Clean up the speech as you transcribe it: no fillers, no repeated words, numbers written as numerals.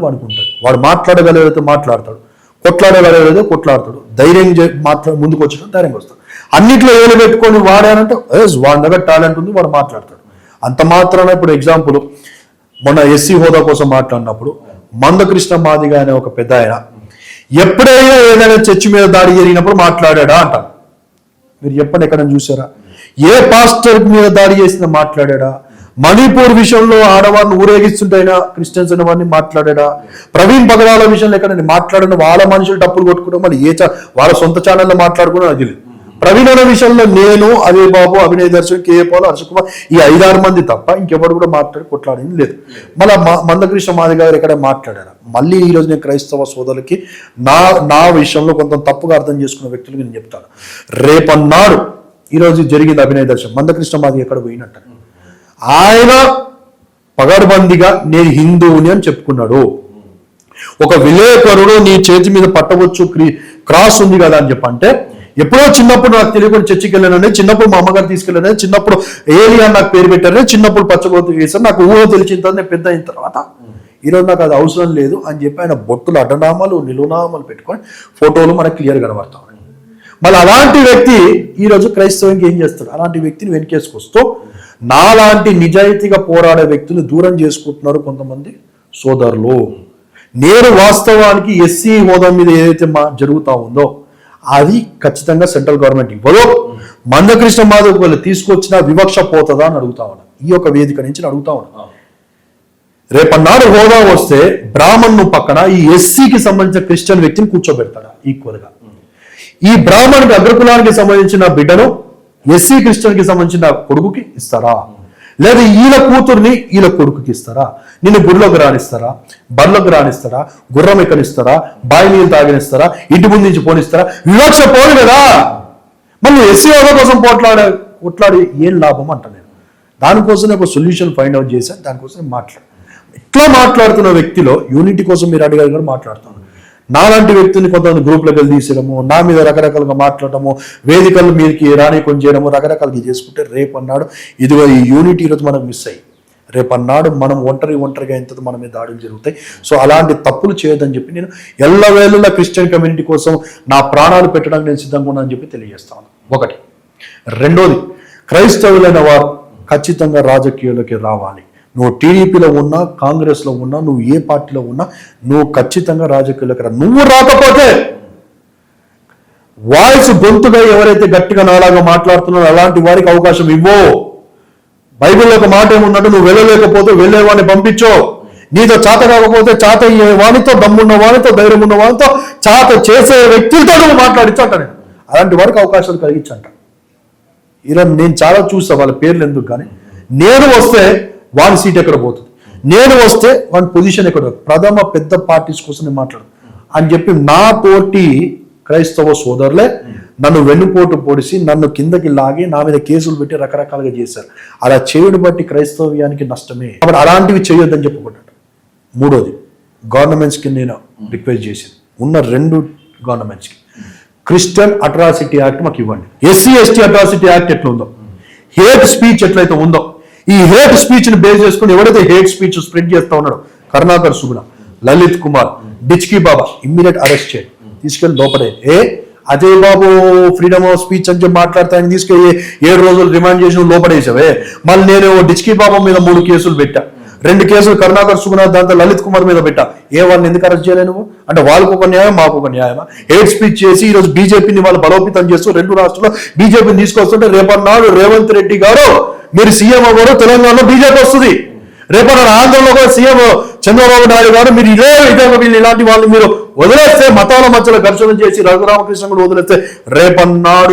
వాడికి ఉంటుంది. వాడు మాట్లాడగలిగితే మాట్లాడతాడు, కొట్లాడగలిగితే కొట్లాడతాడు, ధైర్యం ముందుకు వచ్చాడు, ధైర్యంగా వస్తాడు. అన్నిట్లో ఏలు పెట్టుకొని వాడానంటే వాడి దగ్గర టాలెంట్ ఉంది, వాడు మాట్లాడతాడు. అంత మాత్రాన ఇప్పుడు ఎగ్జాంపుల్ మొన్న ఎస్సీ హోదా కోసం మాట్లాడినప్పుడు మందకృష్ణ మాదిగ అనే ఒక పెద్ద ఆయన ఎప్పుడైనా ఏదైనా చర్చి మీద దాడి జరిగినప్పుడు మాట్లాడా అంటారు. మీరు చెప్పండి, ఎక్కడైనా చూసారా? ఏ పాస్టర్ మీద దాడి చేసిన మాట్లాడా? మణిపూర్ విషయంలో ఆడవారిని ఊరేగిస్తుంటైనా క్రిస్టియన్స్ అనే వారిని మాట్లాడా? ప్రవీణ్ పగడాల విషయంలో ఎక్కడైనా మాట్లాడిన వాళ్ళ మనుషులు డప్పులు కొట్టుకోవడం, మళ్ళీ వాళ్ళ సొంత ఛానల్లో మాట్లాడుకోవడం అది లేదు. ప్రవీణ్ అనే విషయంలో నేను, అదే బాబు, అభినయ్ దర్శన్, కే పాల్, హర్ష కుమార్, ఈ 5-6 మంది తప్ప ఇంకెవరు కూడా కొట్లాడింది లేదు. మళ్ళీ మందకృష్ణ మాదిగ గారు ఎక్కడ మాట్లాడారా? మళ్ళీ ఈరోజు నేను క్రైస్తవ సోదరులకి నా విషయంలో కొంత తప్పుగా అర్థం చేసుకున్న వ్యక్తులు నేను చెప్తాను. రేపన్నాడు ఈరోజు జరిగింది అభినయ్ దర్శన్, మందకృష్ణ మాదిగ ఎక్కడ పోయినట్ట ఆయన పగడ్బందీగా నేను హిందువుని అని చెప్పుకున్నాడు. ఒక విలేకరుడు నీ చేతి మీద పట్టవచ్చు క్రాస్ ఉంది కదా అని చెప్పంటే, ఎప్పుడో చిన్నప్పుడు నాకు తెలియకుండా చర్చికి వెళ్ళానని, చిన్నప్పుడు మా అమ్మగారు తీసుకెళ్ళానని, చిన్నప్పుడు ఏలియా నాకు పేరు పెట్టారని, చిన్నప్పుడు పచ్చబోతు వేశారు, నాకు ఊహ తెలిసిన పెద్ద అయిన తర్వాత ఈరోజు నాకు అది అవసరం లేదు అని చెప్పి ఆయన బొట్టులు అడ్డనామాలు నిలునామాలు పెట్టుకొని ఫోటోలు మనకు క్లియర్ కనబడతాం. మళ్ళీ అలాంటి వ్యక్తి ఈరోజు క్రైస్తవంకి ఏం చేస్తాడు? అలాంటి వ్యక్తిని వెనకేసుకొస్తూ నాలాంటి నిజాయితీగా పోరాడే వ్యక్తులు దూరం చేసుకుంటున్నారు కొంతమంది సోదరులు. నేను వాస్తవానికి ఎస్సీ హోదా మీద ఏదైతే జరుగుతూ ఉందో అది ఖచ్చితంగా సెంట్రల్ గవర్నమెంట్ ఇవ్వదు. మందకృష్ణ మాధవ్ వాళ్ళు తీసుకొచ్చిన వివక్ష పోతుందా అని అడుగుతా ఉన్నా, ఈ యొక్క వేదిక నుంచి అడుగుతా ఉన్నా. రేపన్నాడు హోదా వస్తే బ్రాహ్మణ్ పక్కన ఈ ఎస్సీకి సంబంధించిన క్రిస్టియన్ వ్యక్తిని కూర్చోబెడతాడా ఈక్వల్ గా? ఈ బ్రాహ్మణుడికి అగ్రకులానికి సంబంధించిన బిడ్డను ఎస్సీ క్రిస్టియన్ కి సంబంధించిన కొడుకుకి ఇస్తారా? లేదా ఈయన కూతుర్ని ఈయన కొడుకుకి ఇస్తారా? నిన్ను గుడిలోకి రానిస్తారా? బడిలోకి రానిస్తారా? గుర్రం ఎక్కనిస్తారా? బావి నీళ్ళు తాగనిస్తారా? ఇంటి ముందు నుంచి పోనిస్తారా? వివక్ష పోదు కదా. మళ్ళీ ఎస్సీ హోదా కోసం కొట్లాడి ఏం లాభం అంట. నేను దానికోసం ఒక సొల్యూషన్ ఫైండ్ అవుట్ చేశాను, దానికోసం ఇట్లా మాట్లాడుతున్న వ్యక్తిలో యూనిటీ కోసం మీరు అడిగారు కూడా మాట్లాడుతాను. నాలాంటి వ్యక్తిని కొంతమంది గ్రూప్లోకి వెళ్ళి తీసేయడము, నా మీద రకరకాలుగా మాట్లాడటము, వేదికలు మీదకి రానికొని చేయడము, రకరకాలుగా చేసుకుంటే రేపన్నాడు ఇదిగో ఈ యూనిటీ ఈరోజు మనకు మిస్ అయ్యి రేపన్నాడు మనం ఒంటరిగా ఎంతో మన మీద దాడులు జరుగుతాయి. సో అలాంటి తప్పులు చేయొద్దని చెప్పి నేను ఎల్లవేళలా క్రిస్టియన్ కమ్యూనిటీ కోసం నా ప్రాణాలు పెట్టడానికి నేను సిద్ధంగా ఉన్నా అని చెప్పి తెలియజేస్తాను. ఒకటి. రెండోది, క్రైస్తవులైన వారు ఖచ్చితంగా రాజకీయాల్లోకి రావాలి. నువ్వు టీడీపీలో ఉన్నా, కాంగ్రెస్లో ఉన్నా, నువ్వు ఏ పార్టీలో ఉన్నా నువ్వు ఖచ్చితంగా రాజకీయాల్లోకి రా. నువ్వు రాకపోతే వాయిస్ గొంతుగా ఎవరైతే గట్టిగా నాలాగా మాట్లాడుతున్నారో అలాంటి వారికి అవకాశం ఇవ్వు. బైబిల్లో ఒక మాట ఏముందంటే, నువ్వు వెళ్ళలేకపోతే వెళ్ళేవాడిని పంపించో, నీతో చేత కాకపోతే చేత వానితో, దమ్మున్న వానితో, ధైర్యం ఉన్న వానితో, చేత చేసే వ్యక్తులతో నువ్వు మాట్లాడించంట. నేను అలాంటి వారికి అవకాశాలు కలిగించంట. ఇలా నేను చాలా చూస్తా, వాళ్ళ పేర్లు ఎందుకు కానీ, నేను వస్తే వాడి సీట్ ఎక్కడ పోతుంది, నేను వస్తే వాడి పొజిషన్ ఎక్కడ, ప్రథమ పెద్ద పార్టీస్ కోసం నేను మాట్లాడు అని చెప్పి నా తోటి క్రైస్తవ సోదరులే నన్ను వెన్నుపోటు పొడిసి నన్ను కిందకి లాగి నా మీద కేసులు పెట్టి రకరకాలుగా చేశారు. అలా చేయడం బట్టి క్రైస్తవ్యానికి నష్టమే. కాబట్టి అలాంటివి చేయొద్దని చెప్పుకున్నాడు. మూడోది, గవర్నమెంట్స్కి నేను రిక్వెస్ట్ చేసింది, ఉన్న 2 గవర్నమెంట్స్కి క్రిస్టియన్ అట్రాసిటీ యాక్ట్ మాకు ఇవ్వండి. ఎస్సీ ఎస్టీ అట్రాసిటీ యాక్ట్ ఎట్లా ఉందో, హేట్ స్పీచ్ ఎట్లయితే ఉందో, ఈ హేట్ స్పీచ్ ని బేస్ చేసుకుని ఎవరైతే హేట్ స్పీచ్ స్ప్రెడ్ చేస్తా ఉన్నాడో కరుణాకర్ సుగుణ, లలిత్ కుమార్, డిచ్కీ బాబా ఇమ్మీడియట్ అరెస్ట్ చేయండి, తీసుకెళ్ళి లోపడే. అజయ్ బాబు ఫ్రీడమ్ ఆఫ్ స్పీచ్ అని చెప్పి మాట్లాడితే ఆయన తీసుకెళ్ళి 7 రోజులు రిమాండ్ చేసి లోపడేసావే. మళ్ళీ నేను డిచ్కీ బాబా మీద 3 కేసులు పెట్టా, 2 కేసులు కరుణాకర్ సుగుణ, దాంతో లలిత్ కుమార్ మీద పెట్టా. వాళ్ళని ఎందుకు అరెస్ట్ చేయలే నువ్వు? అంటే వాళ్ళకు ఒక న్యాయం, మాకు ఒక న్యాయమా? హేట్ స్పీచ్ చేసి ఈరోజు బీజేపీని వాళ్ళు బలోపేతం చేస్తూ 2 రాష్ట్రాల్లో బీజేపీని తీసుకొస్తుంటే రేపన్నాడు రేవంత్ రెడ్డి గారు మీరు సీఎం అవ్వరు, తెలంగాణలో బీజేపీ వస్తుంది. రేపన్నాడు ఆంధ్రలో కూడా సీఎం చంద్రబాబు నాయుడు గారు మీరు ఇదే విధంగా వీళ్ళు ఇలాంటి వాళ్ళు మీరు వదిలేస్తే, మతాల మధ్యలో ఘర్షణ చేసి రఘురామకృష్ణ కూడా వదిలేస్తే రేపన్నాడు